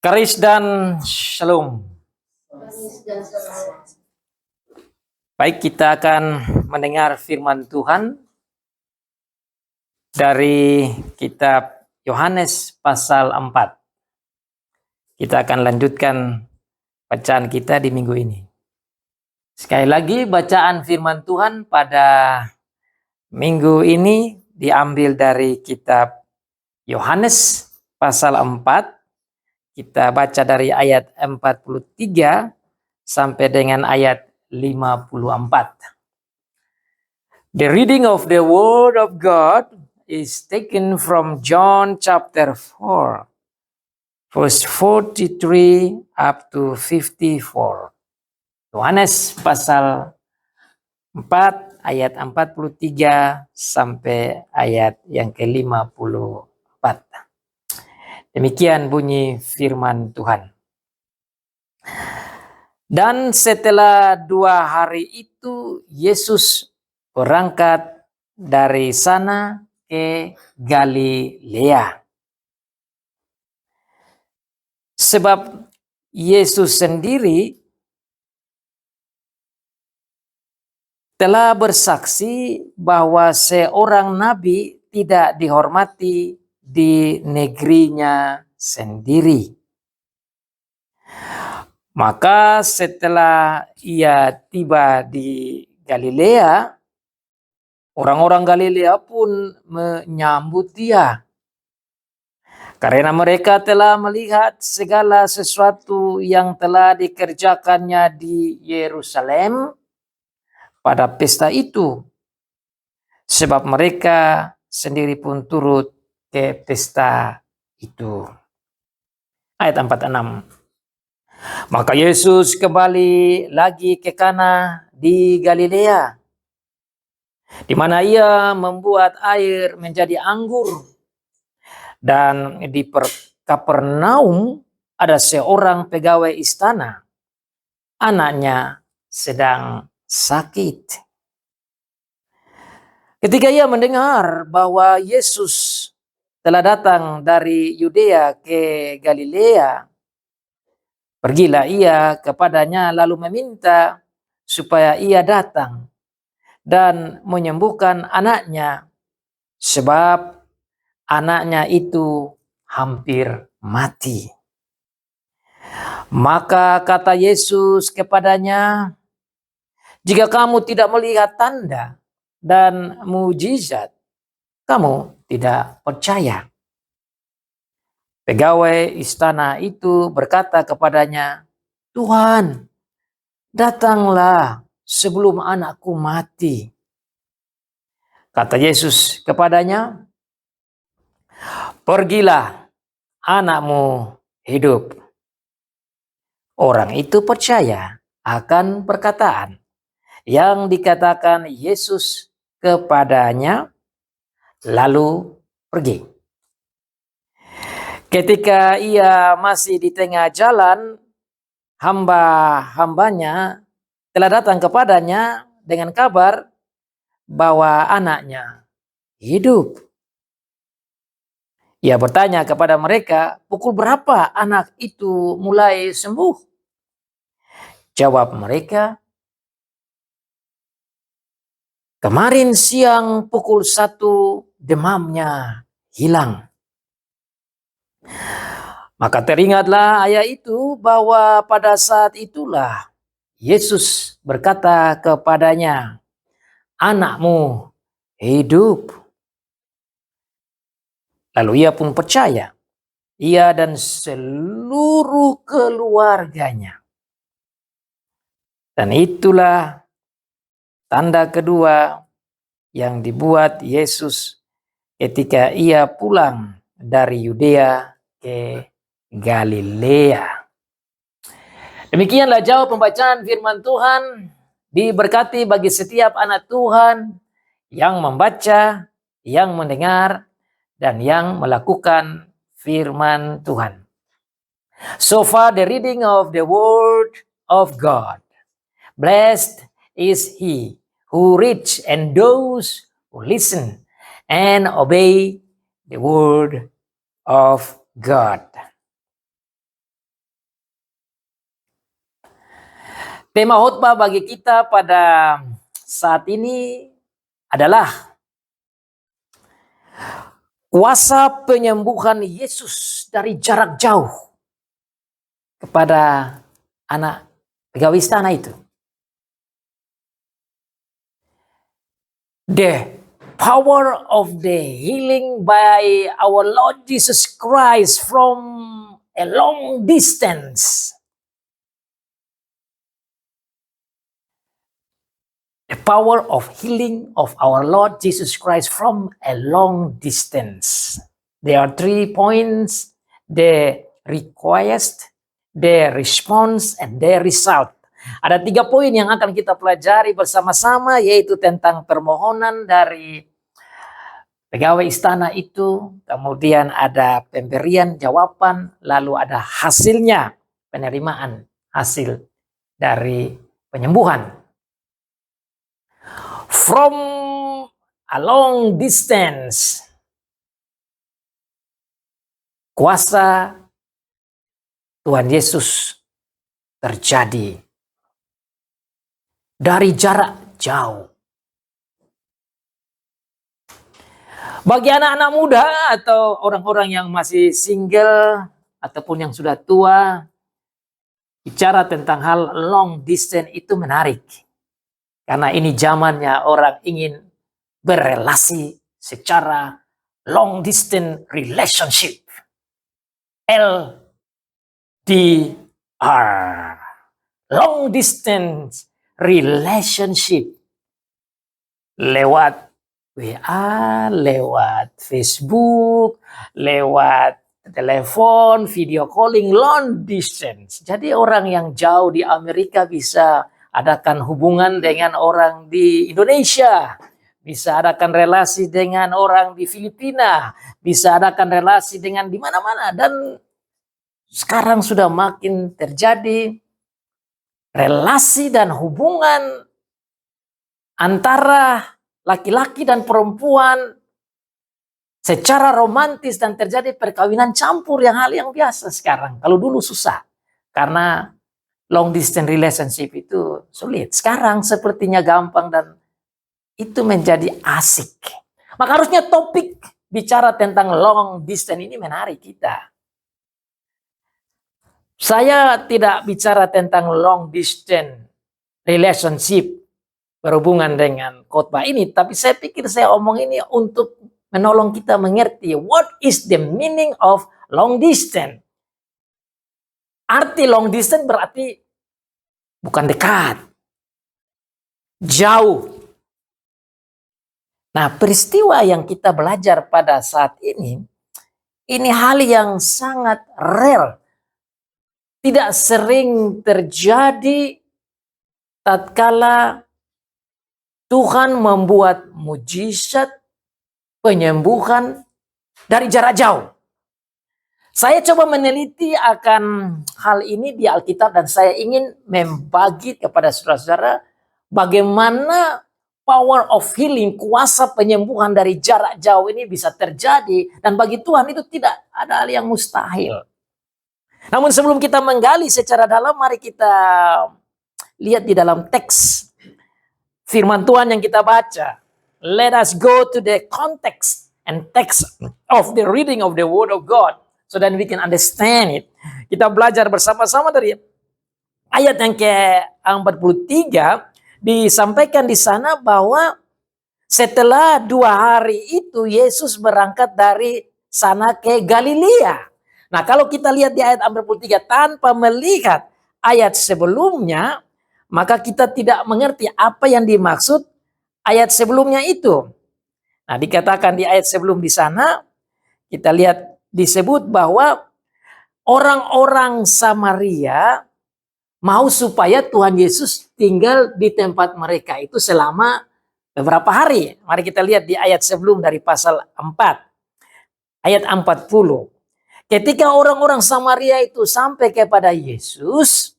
Karis dan Shalom. Baik, kita akan mendengar firman Tuhan dari kitab Yohanes pasal 4. Kita akan lanjutkan bacaan kita di minggu ini. Sekali lagi, bacaan firman Tuhan pada minggu ini diambil dari kitab Yohanes pasal 4. Kita baca dari ayat 43 sampai dengan ayat 54. The reading of the Word of God is taken from John chapter 4, verse 43 up to 54. Yohanes pasal 4 ayat 43 sampai ayat yang ke-54. Demikian bunyi firman Tuhan. Dan setelah 2 hari itu, Yesus berangkat dari sana ke Galilea. Sebab Yesus sendiri telah bersaksi bahwa seorang nabi tidak dihormati di negerinya sendiri. Maka setelah ia tiba di Galilea, orang-orang Galilea pun menyambut dia. Karena mereka telah melihat segala sesuatu yang telah dikerjakannya di Yerusalem pada pesta itu. Sebab mereka sendiri pun turut ke pesta itu. Ayat 46. Maka Yesus kembali lagi ke Kana di Galilea, di mana ia membuat air menjadi anggur. Dan di Kapernaum ada seorang pegawai istana, anaknya sedang sakit. Ketika ia mendengar bahwa Yesus telah datang dari Yudea ke Galilea, pergilah ia kepadanya lalu meminta supaya ia datang dan menyembuhkan anaknya, sebab anaknya itu hampir mati. Maka kata Yesus kepadanya, "Jika kamu tidak melihat tanda dan mujizat, kamu tidak percaya." Pegawai istana itu berkata kepadanya, "Tuhan, datanglah sebelum anakku mati." Kata Yesus kepadanya, "Pergilah, anakmu hidup." Orang itu percaya akan perkataan yang dikatakan Yesus kepadanya, lalu pergi. Ketika ia masih di tengah jalan, hamba-hambanya telah datang kepadanya dengan kabar bahwa anaknya hidup. Ia bertanya kepada mereka, "Pukul berapa anak itu mulai sembuh?" Jawab mereka, "Kemarin siang pukul 1 demamnya hilang." Maka teringatlah ayah itu bahwa pada saat itulah Yesus berkata kepadanya, "Anakmu hidup." Lalu ia pun percaya, ia dan seluruh keluarganya. Dan itulah tanda kedua yang dibuat Yesus ketika ia pulang dari Yudea ke Galilea. Demikianlah jauh pembacaan firman Tuhan. Diberkati bagi setiap anak Tuhan yang membaca, yang mendengar, dan yang melakukan firman Tuhan. So far the reading of the Word of God. Blessed is he who reads and those who listen and obey the Word of God. Tema khotbah bagi kita pada saat ini adalah kuasa penyembuhan Yesus dari jarak jauh kepada anak pegawai istana itu. The power of the healing by our Lord Jesus Christ from a long distance. The power of healing of our Lord Jesus Christ from a long distance. There are 3 points: the request, the response, and the result. Ada 3 poin yang akan kita pelajari bersama-sama, yaitu tentang permohonan dari pegawai istana itu, kemudian ada pemberian jawaban, lalu ada hasilnya, penerimaan hasil dari penyembuhan. From a long distance, kuasa Tuhan Yesus terjadi dari jarak jauh. Bagi anak-anak muda atau orang-orang yang masih single ataupun yang sudah tua, bicara tentang hal long distance itu menarik. Karena ini zamannya orang ingin berrelasi secara long distance relationship. LDR. Long distance relationship. Lewat WA, lewat Facebook, lewat telepon, video calling, long distance. Jadi orang yang jauh di Amerika bisa adakan hubungan dengan orang di Indonesia, bisa adakan relasi dengan orang di Filipina, bisa adakan relasi dengan di mana-mana. Dan sekarang sudah makin terjadi relasi dan hubungan antara laki-laki dan perempuan secara romantis dan terjadi perkawinan campur, yang hal yang biasa sekarang. Kalau dulu susah karena long distance relationship itu sulit. Sekarang sepertinya gampang dan itu menjadi asik. Maka harusnya topik bicara tentang long distance ini menarik kita. Saya tidak bicara tentang long distance relationship berhubungan dengan khotbah ini, tapi saya pikir saya omong ini untuk menolong kita mengerti what is the meaning of long distance. Arti long distance berarti bukan dekat, jauh. Nah, peristiwa yang kita belajar pada saat ini hal yang sangat rare. Tidak sering terjadi tatkala Tuhan membuat mujizat penyembuhan dari jarak jauh. Saya coba meneliti akan hal ini di Alkitab dan saya ingin membagi kepada saudara-saudara bagaimana power of healing, kuasa penyembuhan dari jarak jauh ini bisa terjadi, dan bagi Tuhan itu tidak ada hal yang mustahil. Namun sebelum kita menggali secara dalam, mari kita lihat di dalam teks firman Tuhan yang kita baca. Let us go to the context and text of the reading of the Word of God, so that we can understand it. Kita belajar bersama-sama dari ayat yang ke-43, disampaikan di sana bahwa setelah 2 hari itu Yesus berangkat dari sana ke Galilea. Nah, kalau kita lihat di ayat 43 tanpa melihat ayat sebelumnya, maka kita tidak mengerti apa yang dimaksud ayat sebelumnya itu. Nah, dikatakan di ayat sebelum di sana, kita lihat disebut bahwa orang-orang Samaria mau supaya Tuhan Yesus tinggal di tempat mereka itu selama beberapa hari. Mari kita lihat di ayat sebelum dari pasal 4. Ayat 40. Ketika orang-orang Samaria itu sampai kepada Yesus,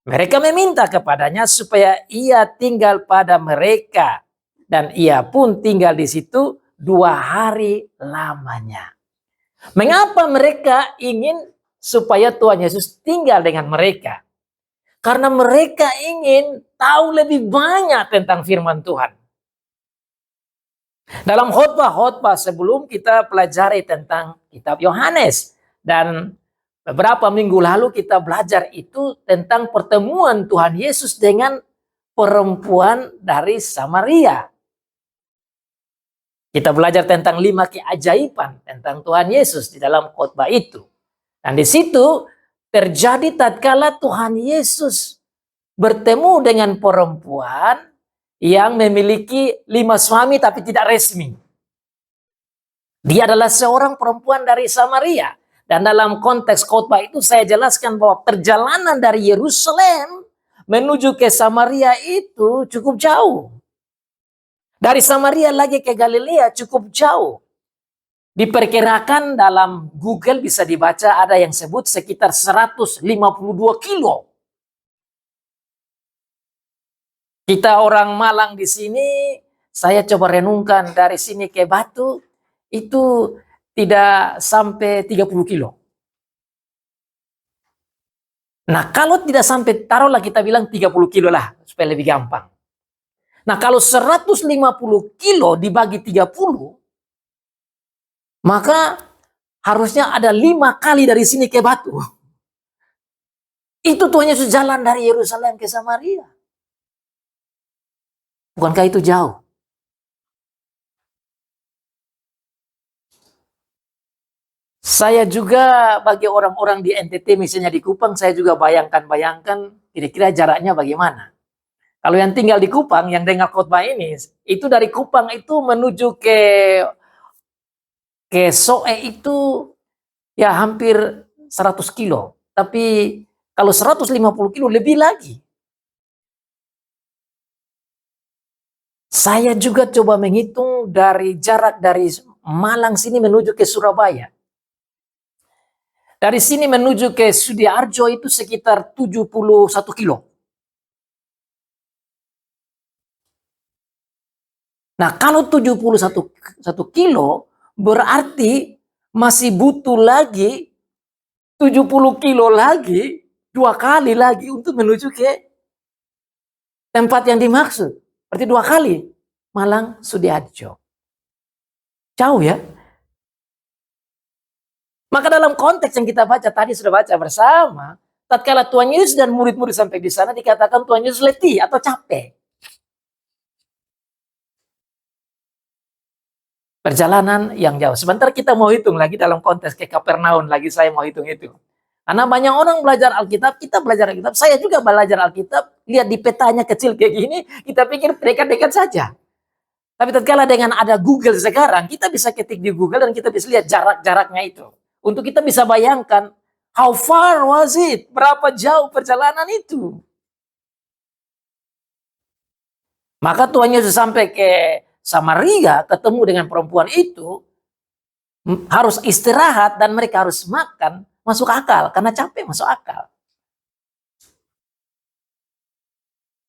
mereka meminta kepadanya supaya ia tinggal pada mereka. Dan ia pun tinggal di situ 2 hari lamanya. Mengapa mereka ingin supaya Tuhan Yesus tinggal dengan mereka? Karena mereka ingin tahu lebih banyak tentang firman Tuhan. Dalam khotbah-khotbah sebelum kita pelajari tentang kitab Yohanes. Dan beberapa minggu lalu kita belajar itu tentang pertemuan Tuhan Yesus dengan perempuan dari Samaria. Kita belajar tentang 5 keajaiban tentang Tuhan Yesus di dalam khotbah itu. Dan di situ terjadi tatkala Tuhan Yesus bertemu dengan perempuan yang memiliki 5 suami tapi tidak resmi. Dia adalah seorang perempuan dari Samaria. Dan dalam konteks khotbah itu saya jelaskan bahwa perjalanan dari Yerusalem menuju ke Samaria itu cukup jauh. Dari Samaria lagi ke Galilea cukup jauh. Diperkirakan dalam Google bisa dibaca ada yang sebut sekitar 152 kilo. Kita orang Malang di sini, saya coba renungkan dari sini ke Batu, itu tidak sampai 30 kilo. Nah kalau tidak sampai, taruhlah kita bilang 30 kilo lah, supaya lebih gampang. Nah kalau 150 kilo dibagi 30, maka harusnya ada 5 kali dari sini ke Batu. Itu Tuhan Yesus jalan dari Yerusalem ke Samaria. Bukankah itu jauh? Saya juga bagi orang-orang di NTT misalnya di Kupang, saya juga bayangkan kira-kira jaraknya bagaimana. Kalau yang tinggal di Kupang, yang dengar khotbah ini, itu dari Kupang itu menuju ke Soe itu ya hampir 100 kilo. Tapi kalau 150 kilo lebih lagi. Saya juga coba menghitung dari jarak dari Malang sini menuju ke Surabaya. Dari sini menuju ke Sudiarjo itu sekitar 71 kilo. Nah kalau 71 kilo berarti masih butuh lagi 70 kilo lagi, 2 kali lagi untuk menuju ke tempat yang dimaksud. Berarti 2 kali Malang Sudiarjo. Jauh ya. Maka dalam konteks yang kita baca tadi sudah baca bersama, tatkala Tuhan Yesus dan murid-murid sampai di sana dikatakan Tuhan Yesus letih atau capek. Perjalanan yang jauh. Sebentar kita mau hitung lagi dalam konteks ke Kapernaum lagi saya mau hitung itu. Karena banyak orang belajar Alkitab, kita belajar Alkitab, saya juga belajar Alkitab, lihat di petanya kecil kayak gini, kita pikir dekat-dekat saja. Tapi tatkala dengan ada Google sekarang, kita bisa ketik di Google dan kita bisa lihat jarak-jaraknya itu. Untuk kita bisa bayangkan, how far was it? Berapa jauh perjalanan itu? Maka Tuhan Yesus sampai ke Samaria, ketemu dengan perempuan itu, harus istirahat dan mereka harus makan, masuk akal. Karena capek masuk akal.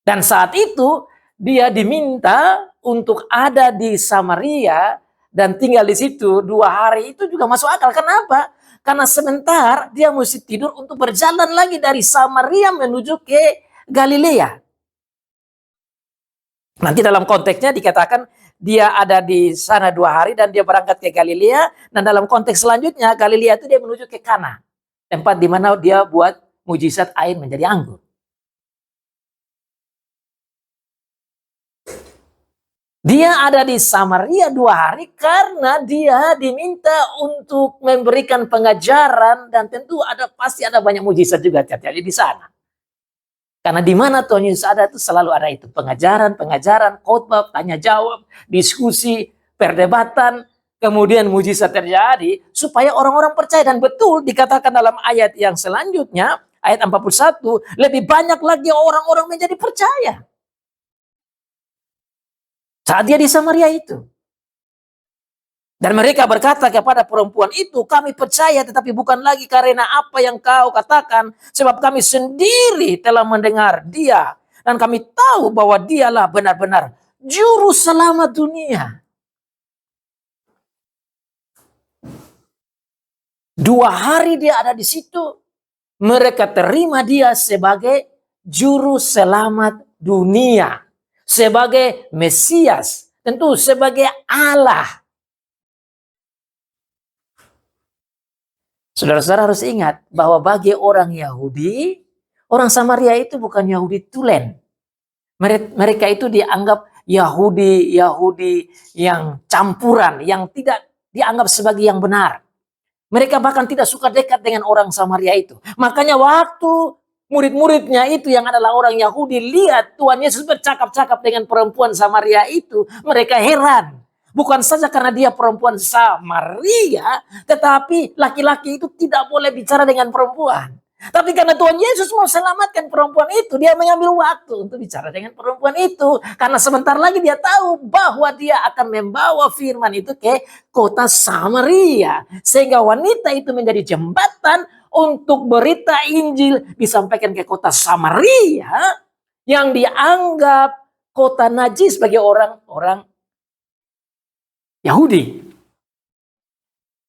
Dan saat itu, dia diminta untuk ada di Samaria dan tinggal di situ 2 hari itu juga masuk akal. Kenapa? Karena sebentar dia mesti tidur untuk berjalan lagi dari Samaria menuju ke Galilea. Nanti dalam konteksnya dikatakan dia ada di sana 2 hari dan dia berangkat ke Galilea. Dan dalam konteks selanjutnya Galilea itu dia menuju ke Kana, tempat di mana dia buat mujizat air menjadi anggur. Dia ada di Samaria 2 hari karena dia diminta untuk memberikan pengajaran dan tentu pasti ada banyak mujizat juga terjadi di sana. Karena di mana Tuhan Yesus ada itu selalu ada itu pengajaran, khotbah, tanya jawab, diskusi, perdebatan, kemudian mujizat terjadi supaya orang-orang percaya. Dan betul dikatakan dalam ayat yang selanjutnya, ayat 41, lebih banyak lagi orang-orang menjadi percaya. Saat dia di Samaria itu. Dan mereka berkata kepada perempuan itu, kami percaya tetapi bukan lagi karena apa yang kau katakan, sebab kami sendiri telah mendengar dia. Dan kami tahu bahwa dialah benar-benar juru selamat dunia. 2 hari dia ada di situ, mereka terima dia sebagai juru selamat dunia, sebagai Mesias, tentu sebagai Allah. Saudara-saudara harus ingat bahwa bagi orang Yahudi, orang Samaria itu bukan Yahudi tulen. Mereka itu dianggap Yahudi yang campuran, yang tidak dianggap sebagai yang benar. Mereka bahkan tidak suka dekat dengan orang Samaria itu. Makanya waktu murid-muridnya itu yang adalah orang Yahudi lihat Tuhan Yesus bercakap-cakap dengan perempuan Samaria itu, mereka heran. Bukan saja karena dia perempuan Samaria, tetapi laki-laki itu tidak boleh bicara dengan perempuan. Tapi karena Tuhan Yesus mau selamatkan perempuan itu, dia mengambil waktu untuk bicara dengan perempuan itu. Karena sebentar lagi dia tahu bahwa dia akan membawa firman itu ke kota Samaria. Sehingga wanita itu menjadi jembatan untuk berita Injil disampaikan ke kota Samaria yang dianggap kota najis bagi orang-orang Yahudi.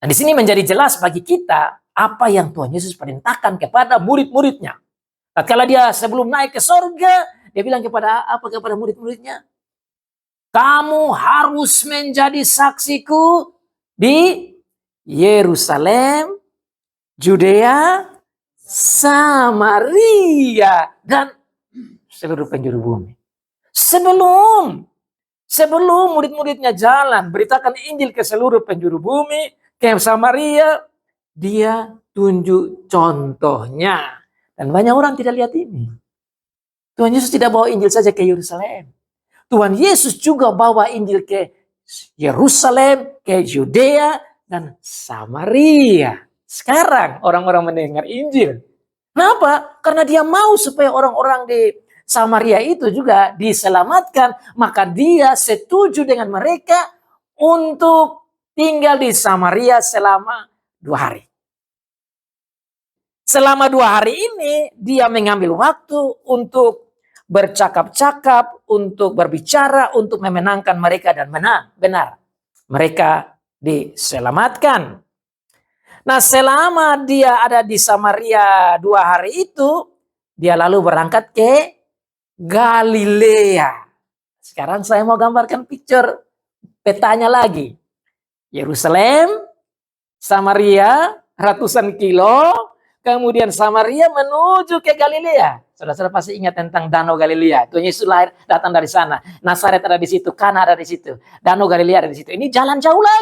Nah, di sini menjadi jelas bagi kita apa yang Tuhan Yesus perintahkan kepada murid-muridnya. Tatkala dia sebelum naik ke sorga, dia bilang kepada murid-muridnya? Kamu harus menjadi saksiku di Yerusalem, Judea, Samaria, dan seluruh penjuru bumi. Sebelum murid-muridnya jalan, beritakan Injil ke seluruh penjuru bumi, ke Samaria, dia tunjuk contohnya. Dan banyak orang tidak lihat ini. Tuhan Yesus tidak bawa Injil saja ke Yerusalem. Tuhan Yesus juga bawa Injil ke Yerusalem, ke Judea, dan Samaria. Sekarang orang-orang mendengar Injil. Kenapa? Karena dia mau supaya orang-orang di Samaria itu juga diselamatkan, maka dia setuju dengan mereka untuk tinggal di Samaria selama 2 hari. Selama 2 hari ini dia mengambil waktu untuk bercakap-cakap, untuk berbicara, untuk memenangkan mereka dan benar. Mereka diselamatkan. Nah, selama dia ada di Samaria 2 hari itu, dia lalu berangkat ke Galilea. Sekarang saya mau gambarkan picture petanya lagi. Yerusalem, Samaria, ratusan kilo, kemudian Samaria menuju ke Galilea. Saudara-saudara pasti ingat tentang Danau Galilea. Tuhan Yesus lahir datang dari sana. Nazaret ada di situ, Kana ada di situ, Danau Galilea ada di situ. Ini jalan jauh lagi.